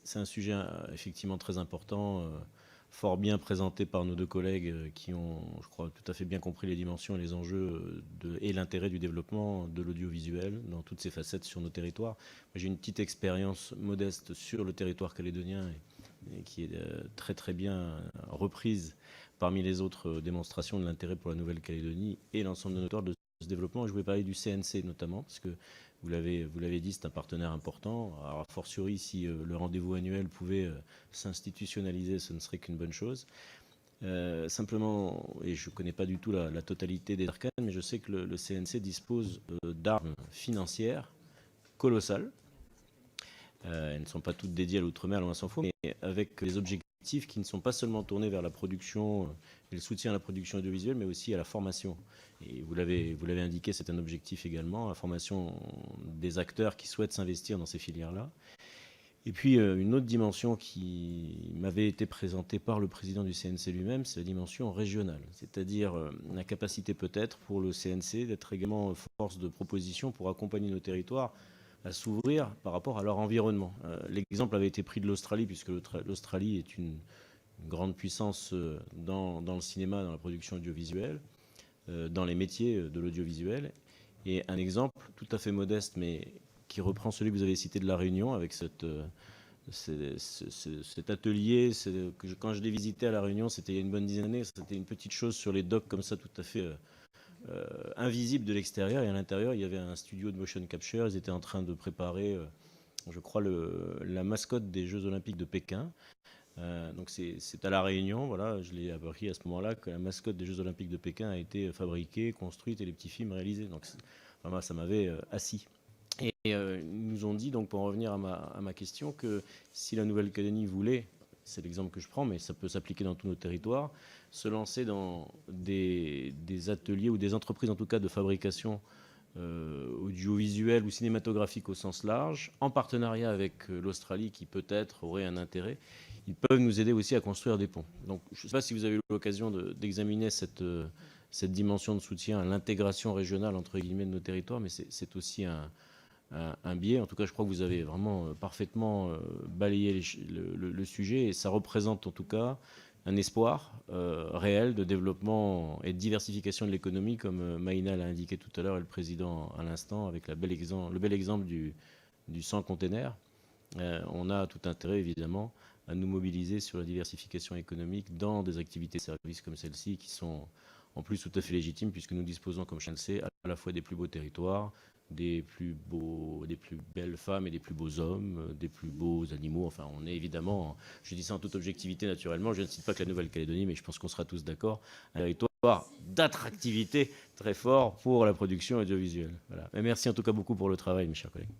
c'est un sujet effectivement très important, fort bien présenté par nos deux collègues qui ont, je crois, tout à fait bien compris les dimensions et les enjeux et l'intérêt du développement de l'audiovisuel dans toutes ses facettes sur nos territoires. J'ai une petite expérience modeste sur le territoire calédonien et qui est très très bien reprise parmi les autres démonstrations de l'intérêt pour la Nouvelle-Calédonie et l'ensemble de nos territoires de ce développement. Je voulais parler du CNC notamment, parce que vous l'avez dit, c'est un partenaire important. Alors, a fortiori, si le rendez-vous annuel pouvait s'institutionnaliser, ce ne serait qu'une bonne chose. Simplement, et je ne connais pas du tout la totalité des arcanes, mais je sais que le CNC dispose d'armes financières colossales. Elles ne sont pas toutes dédiées à l'outre-mer, loin s'en faut, mais avec des objectifs qui ne sont pas seulement tournés vers la production et le soutien à la production audiovisuelle, mais aussi à la formation. Et vous l'avez indiqué, c'est un objectif également, la formation des acteurs qui souhaitent s'investir dans ces filières-là. Et puis, une autre dimension qui m'avait été présentée par le président du CNC lui-même, c'est la dimension régionale, c'est-à-dire la capacité peut-être pour le CNC d'être également force de proposition pour accompagner nos territoires à s'ouvrir par rapport à leur environnement. L'exemple avait été pris de l'Australie, puisque l'Australie est une grande puissance dans le cinéma, dans la production audiovisuelle, dans les métiers de l'audiovisuel. Et un exemple tout à fait modeste, mais qui reprend celui que vous avez cité de La Réunion, avec cet atelier. Quand je l'ai visité à La Réunion, c'était il y a une bonne dizaine d'années, c'était une petite chose sur les docks comme ça, tout à fait invisible de l'extérieur. Et à l'intérieur, il y avait un studio de motion capture. Ils étaient en train de préparer, je crois, la mascotte des Jeux Olympiques de Pékin. Donc c'est à La Réunion, voilà, je l'ai appris à ce moment-là que la mascotte des Jeux Olympiques de Pékin a été fabriquée, construite et les petits films réalisés. Donc vraiment, ça m'avait assis. Et ils nous ont dit, donc pour en revenir à ma question, que si la Nouvelle-Calédonie voulait, c'est l'exemple que je prends, mais ça peut s'appliquer dans tous nos territoires, se lancer dans des ateliers ou des entreprises en tout cas de fabrication audiovisuelle ou cinématographique au sens large, en partenariat avec l'Australie qui peut-être aurait un intérêt, ils peuvent nous aider aussi à construire des ponts. Donc je ne sais pas si vous avez eu l'occasion d'examiner cette dimension de soutien à l'intégration régionale entre guillemets de nos territoires, mais c'est aussi un biais. En tout cas, je crois que vous avez vraiment parfaitement balayé le sujet et ça représente en tout cas un espoir réel de développement et de diversification de l'économie, comme Maïna l'a indiqué tout à l'heure et le président à l'instant, avec le bel exemple du sans container. On a tout intérêt, évidemment, à nous mobiliser sur la diversification économique dans des activités de services comme celle-ci, qui sont en plus tout à fait légitimes, puisque nous disposons, comme chacun le sait, à la fois des plus beaux territoires, des plus belles femmes et des plus beaux hommes, des plus beaux animaux. Enfin, on est évidemment, je dis ça en toute objectivité naturellement, je ne cite pas que la Nouvelle-Calédonie, mais je pense qu'on sera tous d'accord, un territoire d'attractivité très fort pour la production audiovisuelle. Voilà. Et merci en tout cas beaucoup pour le travail, mes chers collègues.